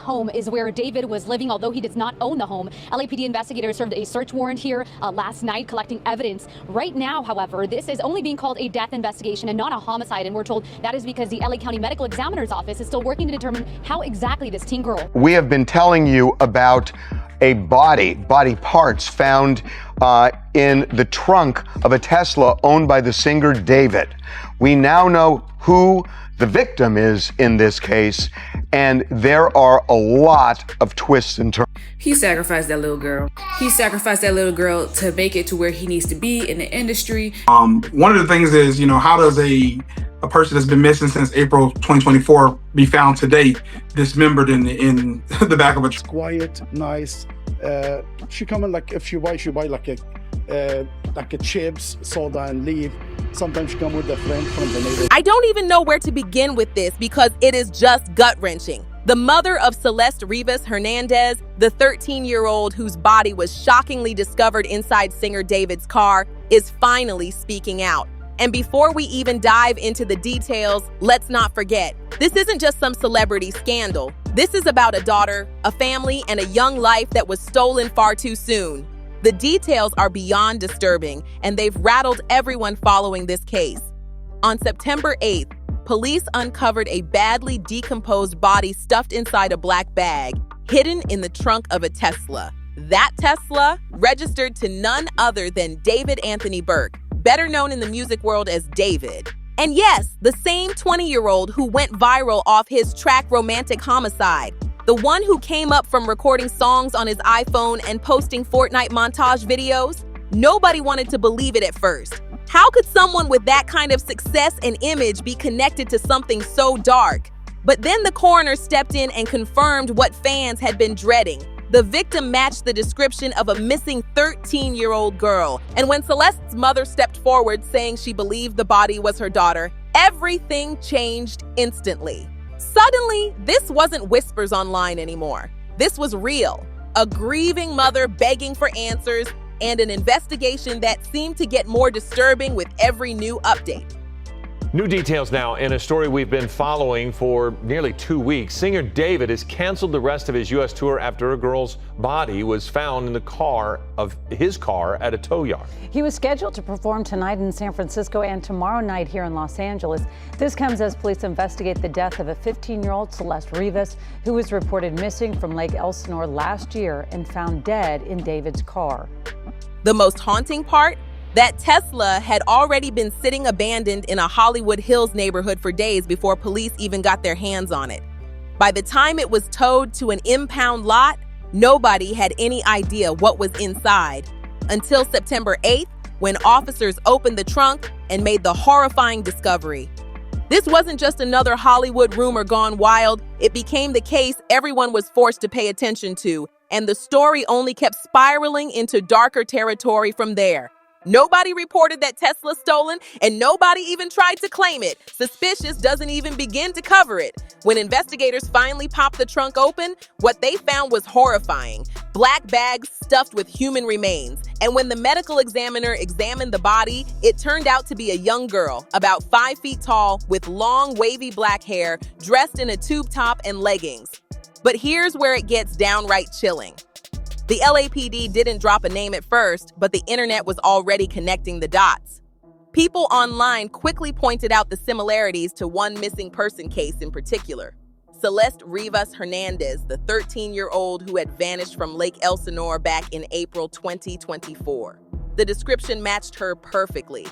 home is where David was living, although he does not own the home. LAPD investigators served a search warrant here last night, collecting evidence. Right now, however, this is only being called a death investigation and not a homicide, and we're told that is because the LA County Medical Examiner's Office is still working to determine how exactly this teen girl. We have been telling you about a body parts found in the trunk of a Tesla owned by the singer David. We now know who the victim is in this case, and there are a lot of twists and turns. He sacrificed that little girl. He sacrificed that little girl to make it to where he needs to be in the industry. One of the things is, how does a person that's been missing since April 2024 be found today, dismembered in the back of a truck? Quiet, nice. She come in like, if she buy like a chips, soda, and leave. Sometimes she come with a friend from the neighborhood. I don't even know where to begin with this because it is just gut-wrenching. The mother of Celeste Rivas Hernandez, the 13-year-old whose body was shockingly discovered inside singer David's car, is finally speaking out. And before we even dive into the details, let's not forget, this isn't just some celebrity scandal. This is about a daughter, a family, and a young life that was stolen far too soon. The details are beyond disturbing, and they've rattled everyone following this case. On September 8th, police uncovered a badly decomposed body stuffed inside a black bag, hidden in the trunk of a Tesla. That Tesla registered to none other than David Anthony Burke, better known in the music world as David. And yes, the same 20-year-old who went viral off his track Romantic Homicide. The one who came up from recording songs on his iPhone and posting Fortnite montage videos. Nobody wanted to believe it at first. How could someone with that kind of success and image be connected to something so dark? But then the coroner stepped in and confirmed what fans had been dreading. The victim matched the description of a missing 13-year-old girl. And when Celeste's mother stepped forward saying she believed the body was her daughter, everything changed instantly. Suddenly, this wasn't whispers online anymore. This was real. A grieving mother begging for answers, and an investigation that seemed to get more disturbing with every new update. New details now in a story we've been following for nearly 2 weeks. Singer David has canceled the rest of his U.S. tour after a girl's body was found in the car of his car at a tow yard. He was scheduled to perform tonight in San Francisco and tomorrow night here in Los Angeles. This comes as police investigate the death of a 15-year-old Celeste Rivas, who was reported missing from Lake Elsinore last year and found dead in David's car. The most haunting part? That Tesla had already been sitting abandoned in a Hollywood Hills neighborhood for days before police even got their hands on it. By the time it was towed to an impound lot, nobody had any idea what was inside. Until September 8th, when officers opened the trunk and made the horrifying discovery. This wasn't just another Hollywood rumor gone wild. It became the case everyone was forced to pay attention to, and the story only kept spiraling into darker territory from there. Nobody reported that Tesla stolen, and nobody even tried to claim it. Suspicious doesn't even begin to cover it. When investigators finally popped the trunk open, what they found was horrifying. Black bags stuffed with human remains. And when the medical examiner examined the body, it turned out to be a young girl, about 5 feet tall, with long, wavy black hair, dressed in a tube top and leggings. But here's where it gets downright chilling. The LAPD didn't drop a name at first, but the internet was already connecting the dots. People online quickly pointed out the similarities to one missing person case in particular. Celeste Rivas Hernandez, the 13-year-old who had vanished from Lake Elsinore back in April 2024. The description matched her perfectly,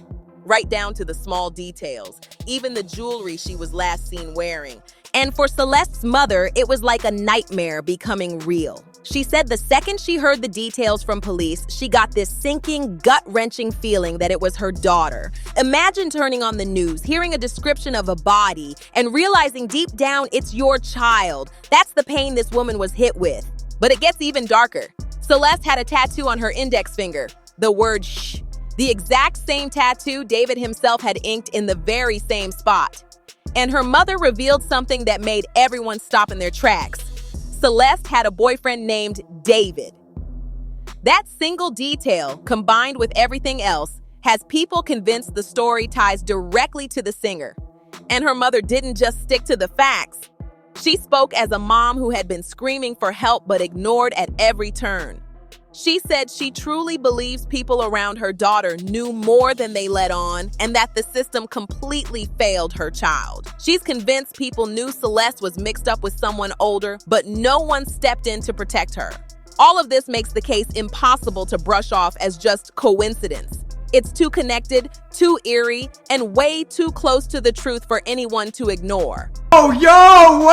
right down to the small details, even the jewelry she was last seen wearing. And for Celeste's mother, it was like a nightmare becoming real. She said the second she heard the details from police, she got this sinking, gut-wrenching feeling that it was her daughter. Imagine turning on the news, hearing a description of a body, and realizing deep down it's your child. That's the pain this woman was hit with. But it gets even darker. Celeste had a tattoo on her index finger, the word shh. The exact same tattoo David himself had inked in the very same spot. And her mother revealed something that made everyone stop in their tracks. Celeste had a boyfriend named David. That single detail, combined with everything else, has people convinced the story ties directly to the singer. And her mother didn't just stick to the facts. She spoke as a mom who had been screaming for help but ignored at every turn. She said she truly believes people around her daughter knew more than they let on and that the system completely failed her child. She's convinced people knew Celeste was mixed up with someone older, but no one stepped in to protect her. All of this makes the case impossible to brush off as just coincidence. It's too connected, too eerie, and way too close to the truth for anyone to ignore. Oh, yo,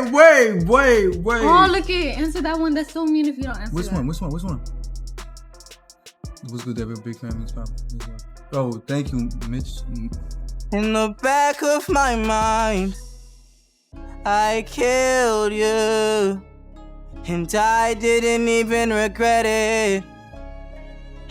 wait. Oh, look it. Answer that one. That's so mean if you don't answer Which that. one? What's good, David? Big fan. Oh, thank you, Mitch. In the back of my mind, I killed you, and I didn't even regret it.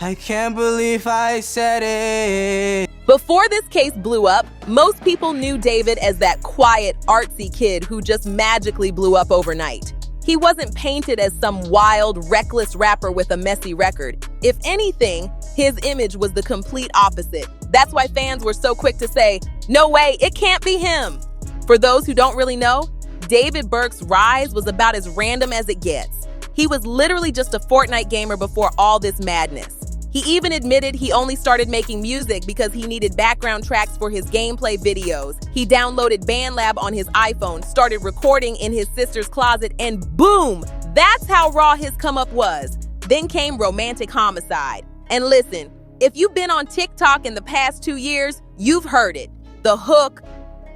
I can't believe I said it. Before this case blew up, most people knew David as that quiet, artsy kid who just magically blew up overnight. He wasn't painted as some wild, reckless rapper with a messy record. If anything, his image was the complete opposite. That's why fans were so quick to say, "No way, it can't be him." For those who don't really know, David Burke's rise was about as random as it gets. He was literally just a Fortnite gamer before all this madness. He even admitted he only started making music because he needed background tracks for his gameplay videos. He downloaded BandLab on his iPhone, started recording in his sister's closet, and boom! That's how raw his come up was. Then came Romantic Homicide. And listen, if you've been on TikTok in the past 2 years, you've heard it. The hook,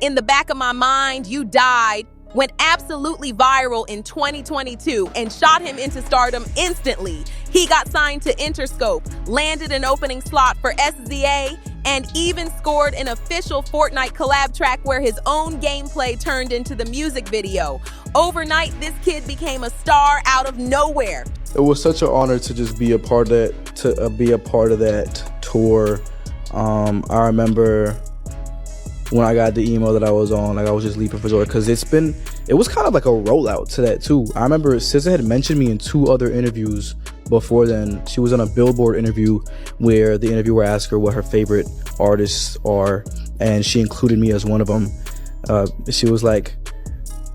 "In the back of my mind, you died," went absolutely viral in 2022 and shot him into stardom instantly. He got signed to Interscope, landed an opening slot for SZA, and even scored an official Fortnite collab track where his own gameplay turned into the music video. Overnight, this kid became a star out of nowhere. It was such an honor to just be a part of that, tour. I remember when I got the email that I was on, like I was just leaping for joy because it was kind of like a rollout to that too. I remember SZA had mentioned me in 2 other interviews before then. She was on a Billboard interview where the interviewer asked her what her favorite artists are, and she included me as one of them. She was like,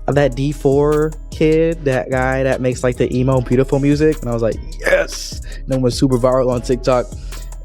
"That D4 kid, that guy that makes like the emo beautiful music," and I was like, yes. And then went super viral on TikTok.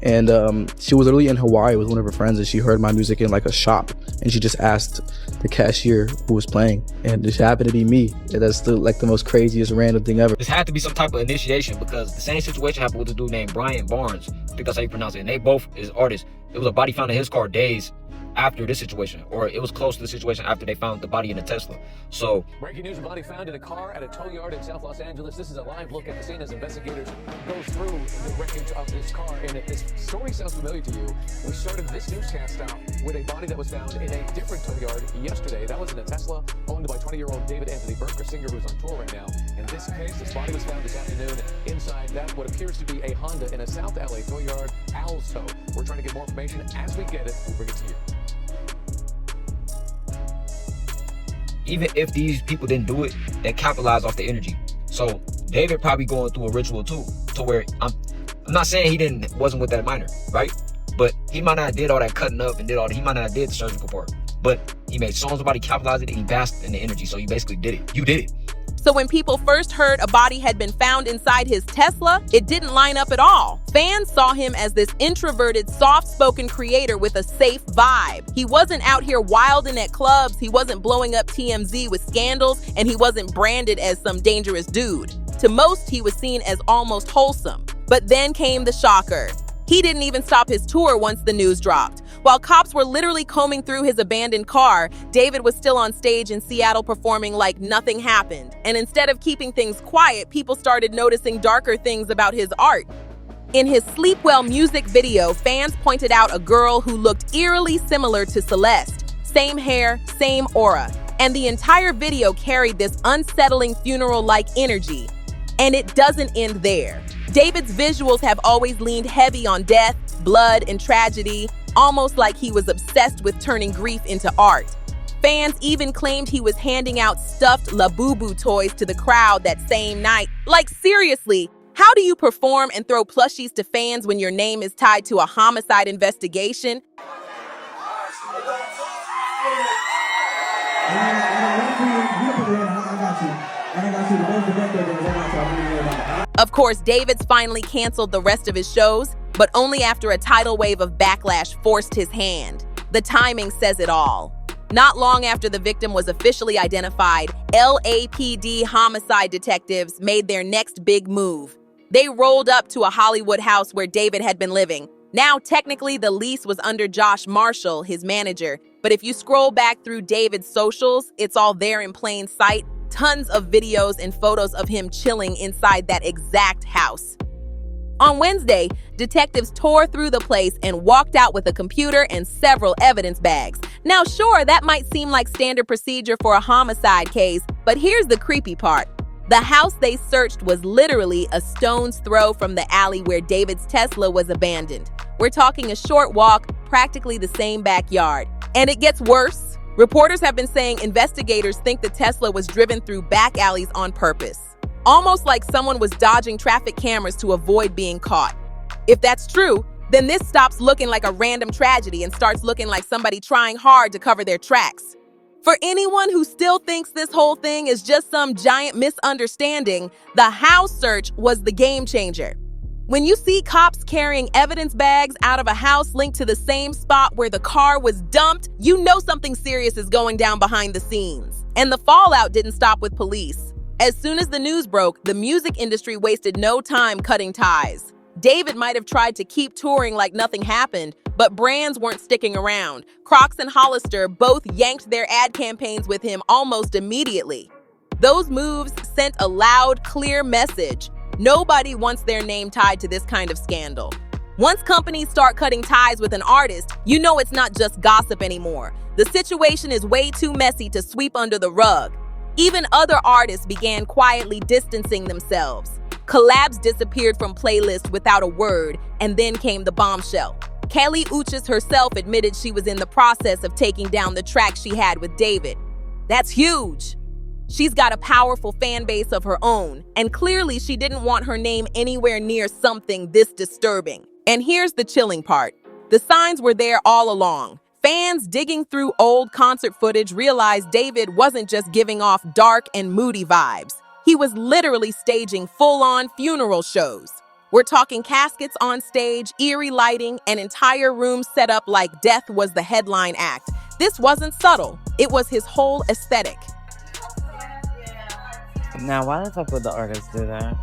And she was literally in Hawaii with one of her friends, and she heard my music in like a shop, and she just asked the cashier who was playing, and it happened to be me. And that's like the most craziest random thing ever. This had to be some type of initiation because the same situation happened with a dude named Brian Barnes. I think that's how you pronounce it. And they both is artists. It was a body found in his car days after this situation, or it was close to the situation after they found the body in a Tesla. So breaking news: a body found in a car at a tow yard in South Los Angeles. This is a live look at the scene as investigators go through the wreckage of this car. And if this story sounds familiar to you, we started this newscast out with a body that was found in a different tow yard yesterday. That was in a Tesla owned by 20-year-old David Anthony Burke, a singer who's on tour right now. In this case, this body was found this afternoon inside that what appears to be a Honda in a South LA tow yard, Owl's Tow. We're trying to get more information. As we get it, we'll bring it to you. even if these people didn't do it, they capitalized off the energy. So David probably going through a ritual too, to where I'm not saying he wasn't with that minor, right? But he might not have did all that cutting up and he might not have did the surgical part. But he made songs about it, he capitalized it, and he basked in the energy. So you basically did it. You did it. So when people first heard a body had been found inside his Tesla, it didn't line up at all. Fans saw him as this introverted, soft-spoken creator with a safe vibe. He wasn't out here wilding at clubs, he wasn't blowing up TMZ with scandals, and he wasn't branded as some dangerous dude. To most, he was seen as almost wholesome. But then came the shocker. He didn't even stop his tour once the news dropped. While cops were literally combing through his abandoned car, David was still on stage in Seattle performing like nothing happened. And instead of keeping things quiet, people started noticing darker things about his art. In his Sleep Well music video, fans pointed out a girl who looked eerily similar to Celeste. Same hair, same aura. And the entire video carried this unsettling funeral-like energy. And it doesn't end there. David's visuals have always leaned heavy on death, blood, and tragedy, almost like he was obsessed with turning grief into art. Fans even claimed he was handing out stuffed Labubu toys to the crowd that same night. Like, seriously, how do you perform and throw plushies to fans when your name is tied to a homicide investigation? And Of course, David's finally canceled the rest of his shows, but only after a tidal wave of backlash forced his hand. The timing says it all. Not long after the victim was officially identified, LAPD homicide detectives made their next big move. They rolled up to a Hollywood house where David had been living. Now, technically, the lease was under Josh Marshall, his manager. But if you scroll back through David's socials, it's all there in plain sight. Tons of videos and photos of him chilling inside that exact house. On Wednesday, detectives tore through the place and walked out with a computer and several evidence bags. Now, sure, that might seem like standard procedure for a homicide case, but here's the creepy part. The house they searched was literally a stone's throw from the alley where David's Tesla was abandoned. We're talking a short walk, practically the same backyard. And it gets worse. Reporters have been saying investigators think the Tesla was driven through back alleys on purpose. Almost like someone was dodging traffic cameras to avoid being caught. If that's true, then this stops looking like a random tragedy and starts looking like somebody trying hard to cover their tracks. For anyone who still thinks this whole thing is just some giant misunderstanding, the house search was the game changer. When you see cops carrying evidence bags out of a house linked to the same spot where the car was dumped, you know something serious is going down behind the scenes. And the fallout didn't stop with police. As soon as the news broke, the music industry wasted no time cutting ties. David might have tried to keep touring like nothing happened, but brands weren't sticking around. Crocs and Hollister both yanked their ad campaigns with him almost immediately. Those moves sent a loud, clear message. Nobody wants their name tied to this kind of scandal. Once companies start cutting ties with an artist, you know it's not just gossip anymore. The situation is way too messy to sweep under the rug. Even other artists began quietly distancing themselves. Collabs disappeared from playlists without a word, and then came the bombshell. Kelly Uchis herself admitted she was in the process of taking down the track she had with David. That's huge. She's got a powerful fan base of her own, and clearly she didn't want her name anywhere near something this disturbing. And here's the chilling part. The signs were there all along. Fans digging through old concert footage realized David wasn't just giving off dark and moody vibes. He was literally staging full-on funeral shows. We're talking caskets on stage, eerie lighting, an entire room set up like death was the headline act. This wasn't subtle. It was his whole aesthetic. Now, why the fuck would the artist do that?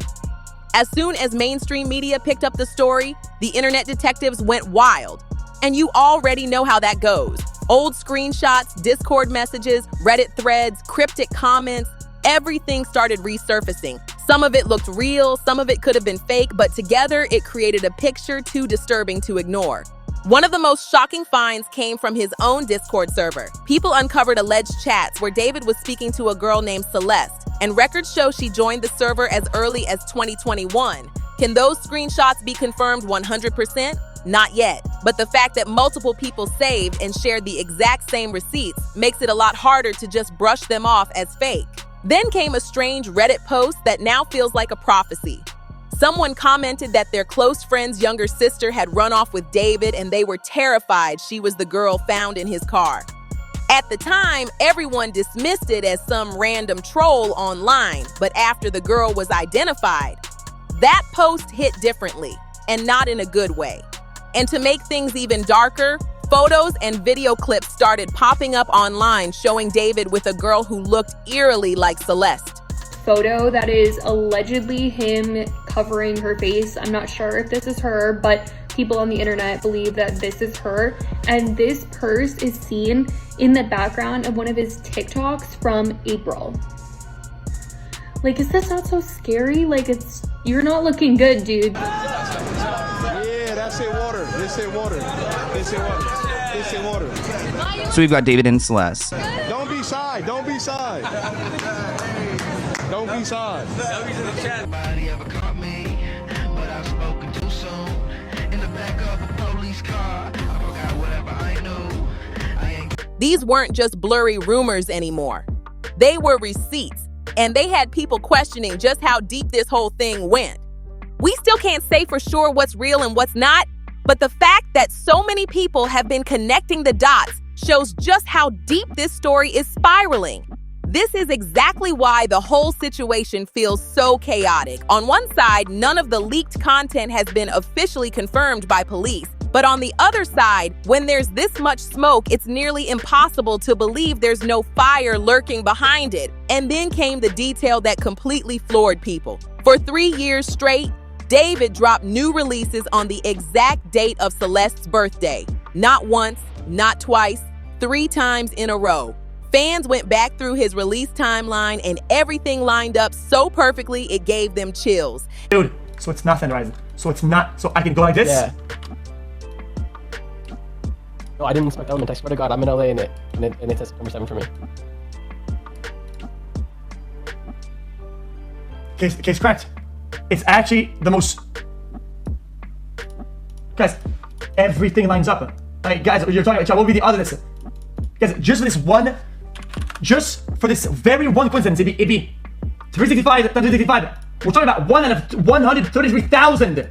As soon as mainstream media picked up the story, the internet detectives went wild. And you already know how that goes. Old screenshots, Discord messages, Reddit threads, cryptic comments, everything started resurfacing. Some of it looked real, some of it could have been fake, but together it created a picture too disturbing to ignore. One of the most shocking finds came from his own Discord server. People uncovered alleged chats where David was speaking to a girl named Celeste, and records show she joined the server as early as 2021. Can those screenshots be confirmed 100%? Not yet, but the fact that multiple people saved and shared the exact same receipts makes it a lot harder to just brush them off as fake. Then came a strange Reddit post that now feels like a prophecy. Someone commented that their close friend's younger sister had run off with David and they were terrified she was the girl found in his car. At the time, everyone dismissed it as some random troll online, but after the girl was identified, that post hit differently, and not in a good way. And to make things even darker, photos and video clips started popping up online showing David with a girl who looked eerily like Celeste. Photo that is allegedly him covering her face. I'm not sure if this is her, but people on the internet believe that this is her. And this purse is seen in the background of one of his TikToks from April. Like, is this not so scary? Like, you're not looking good, dude. Yeah, that's it, water. This it, water. This it, water. This it, water. So we've got David and Celeste. Don't be shy. Don't be shy. Don't be shy. Nobody ever caught me, but I've spoken too soon. In the back of a police car, I forgot whatever I knew. These weren't just blurry rumors anymore. They were receipts, and they had people questioning just how deep this whole thing went. We still can't say for sure what's real and what's not, but the fact that so many people have been connecting the dots shows just how deep this story is spiraling. This is exactly why the whole situation feels so chaotic. On one side, none of the leaked content has been officially confirmed by police. But on the other side, when there's this much smoke, it's nearly impossible to believe there's no fire lurking behind it. And then came the detail that completely floored people. For 3 years straight, David dropped new releases on the exact date of Celeste's birthday. Not once, not twice, 3 times in a row. Fans went back through his release timeline and everything lined up so perfectly it gave them chills. Dude, so it's not Sunrise. So it's not, so I can go like this? Yeah. No, I didn't expect Element. I swear to God, I'm in LA and it says number 7 for me. Case cracked. It's actually the most... Guys, everything lines up. Like, guys, you're talking about, what would be the other list? Guys, just for this very one coincidence, it'd be 365 times 365. We're talking about 1 out of 133,000.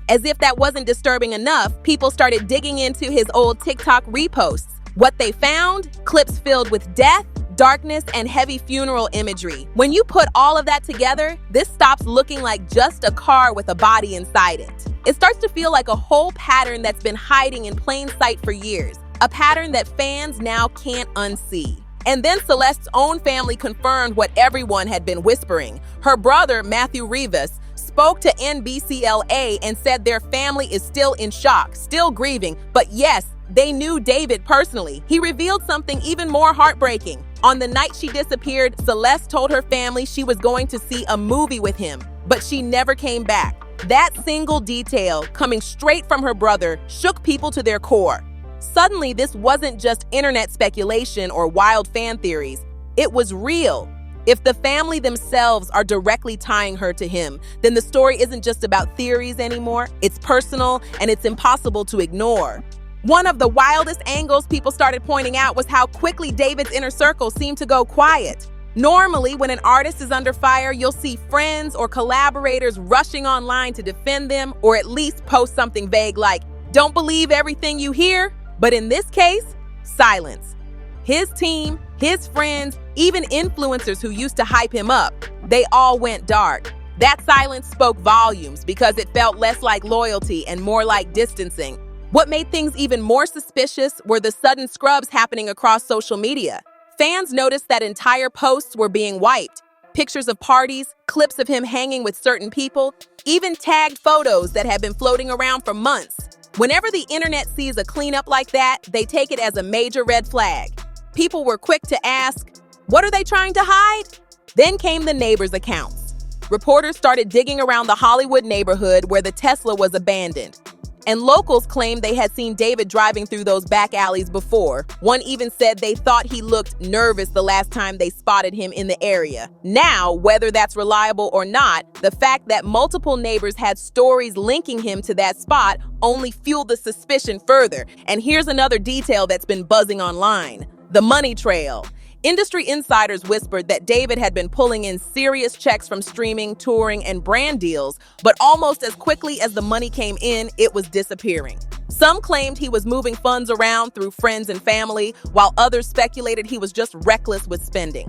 As if that wasn't disturbing enough, people started digging into his old TikTok reposts. What they found? Clips filled with death, darkness, and heavy funeral imagery. When you put all of that together, this stops looking like just a car with a body inside it. It starts to feel like a whole pattern that's been hiding in plain sight for years. A pattern that fans now can't unsee. And then Celeste's own family confirmed what everyone had been whispering. Her brother, Matthew Rivas, spoke to NBCLA and said their family is still in shock, still grieving, but yes, they knew David personally. He revealed something even more heartbreaking. On the night she disappeared, Celeste told her family she was going to see a movie with him, but she never came back. That single detail, coming straight from her brother, shook people to their core. Suddenly, this wasn't just internet speculation or wild fan theories. It was real. If the family themselves are directly tying her to him, then the story isn't just about theories anymore. It's personal and it's impossible to ignore. One of the wildest angles people started pointing out was how quickly David's inner circle seemed to go quiet. Normally, when an artist is under fire, you'll see friends or collaborators rushing online to defend them or at least post something vague like, "Don't believe everything you hear." But in this case, silence. His team, his friends, even influencers who used to hype him up, they all went dark. That silence spoke volumes because it felt less like loyalty and more like distancing. What made things even more suspicious were the sudden scrubs happening across social media. Fans noticed that entire posts were being wiped. Pictures of parties, clips of him hanging with certain people, even tagged photos that had been floating around for months. Whenever the internet sees a cleanup like that, they take it as a major red flag. People were quick to ask, what are they trying to hide? Then came the neighbors' accounts. Reporters started digging around the Hollywood neighborhood where the Tesla was abandoned. And locals claimed they had seen David driving through those back alleys before. One even said they thought he looked nervous the last time they spotted him in the area. Now, whether that's reliable or not, the fact that multiple neighbors had stories linking him to that spot only fueled the suspicion further. And here's another detail that's been buzzing online: the money trail. Industry insiders whispered that David had been pulling in serious checks from streaming, touring, and brand deals, but almost as quickly as the money came in, it was disappearing. Some claimed he was moving funds around through friends and family, while others speculated he was just reckless with spending.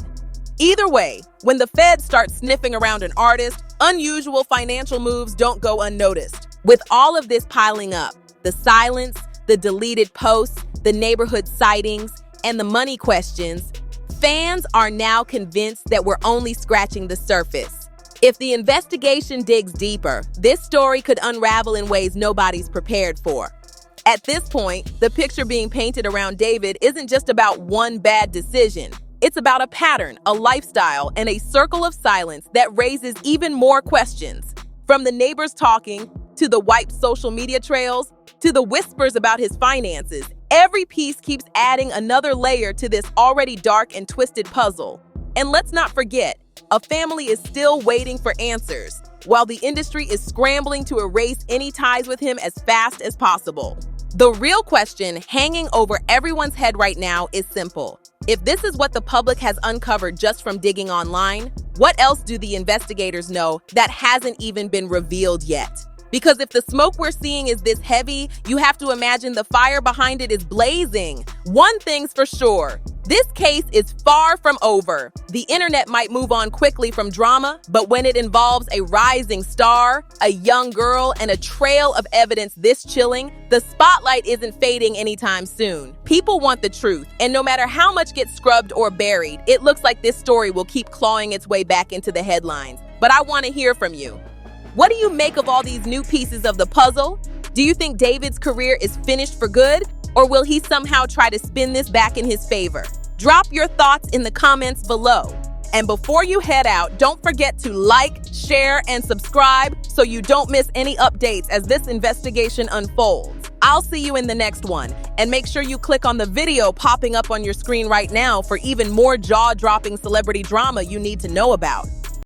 Either way, when the feds start sniffing around an artist, unusual financial moves don't go unnoticed. With all of this piling up, the silence, the deleted posts, the neighborhood sightings, and the money questions, fans are now convinced that we're only scratching the surface. If the investigation digs deeper, this story could unravel in ways nobody's prepared for. At this point, the picture being painted around David isn't just about one bad decision. It's about a pattern, a lifestyle, and a circle of silence that raises even more questions. From the neighbors talking, to the wiped social media trails, to the whispers about his finances, every piece keeps adding another layer to this already dark and twisted puzzle. And let's not forget, a family is still waiting for answers, while the industry is scrambling to erase any ties with him as fast as possible. The real question hanging over everyone's head right now is simple. If this is what the public has uncovered just from digging online, what else do the investigators know that hasn't even been revealed yet? Because if the smoke we're seeing is this heavy, you have to imagine the fire behind it is blazing. One thing's for sure, this case is far from over. The internet might move on quickly from drama, but when it involves a rising star, a young girl, and a trail of evidence this chilling, the spotlight isn't fading anytime soon. People want the truth, and no matter how much gets scrubbed or buried, it looks like this story will keep clawing its way back into the headlines. But I want to hear from you. What do you make of all these new pieces of the puzzle? Do you think David's career is finished for good, or will he somehow try to spin this back in his favor? Drop your thoughts in the comments below. And before you head out, don't forget to like, share, and subscribe so you don't miss any updates as this investigation unfolds. I'll see you in the next one, and make sure you click on the video popping up on your screen right now for even more jaw-dropping celebrity drama you need to know about.